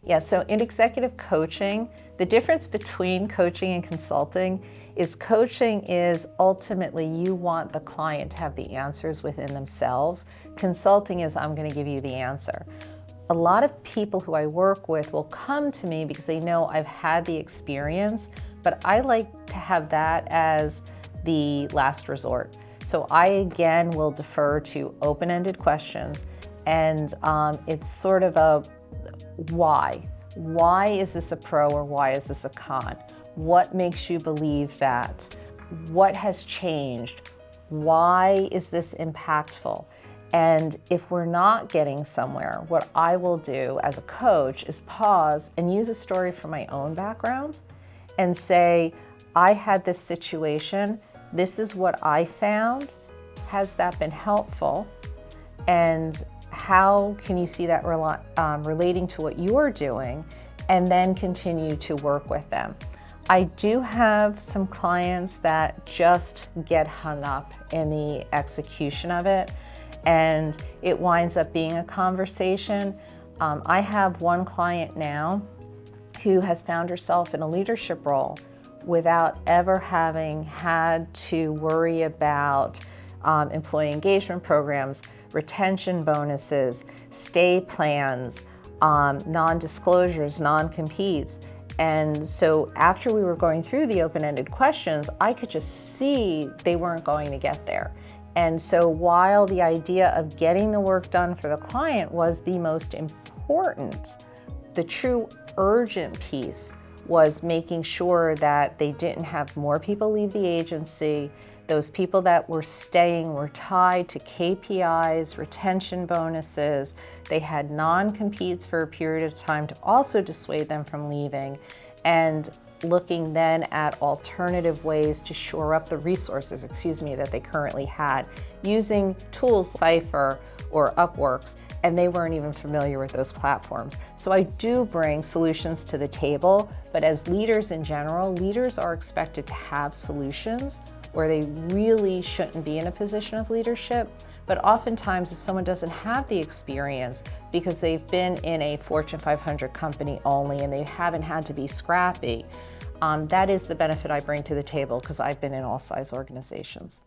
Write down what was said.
Yeah, so in executive coaching, the difference between coaching and consulting is coaching is ultimately you want the client to have the answers within themselves. Consulting is I'm going to give you the answer. A lot of people who I work with will come to me because they know I've had the experience, but I like to have that as the last resort. So I again will defer to open-ended questions, and it's sort of a why. Why is this a pro or why is this a con? What makes you believe that? What has changed? Why is this impactful? And if we're not getting somewhere, what I will do as a coach is pause and use a story from my own background and say, I had this situation, this is what I found. Has that been helpful? And how can you see that relating to what you're doing, and then continue to work with them. I do have some clients that just get hung up in the execution of it, and it winds up being a conversation. I have one client now who has found herself in a leadership role without ever having had to worry about employee engagement programs, retention bonuses, stay plans, non-disclosures, non-competes. And so after we were going through the open-ended questions, I could just see they weren't going to get there. And so while the idea of getting the work done for the client was the most important, the true urgent piece was making sure that they didn't have more people leave the agency. Those people that were staying were tied to KPIs, retention bonuses. They had non-competes for a period of time to also dissuade them from leaving, and looking then at alternative ways to shore up the resources, that they currently had, using tools like Fiverr or Upworks, and they weren't even familiar with those platforms. So I do bring solutions to the table, but as leaders in general, leaders are expected to have solutions where they really shouldn't be in a position of leadership. But oftentimes, if someone doesn't have the experience because they've been in a Fortune 500 company only and they haven't had to be scrappy, that is the benefit I bring to the table because I've been in all size organizations.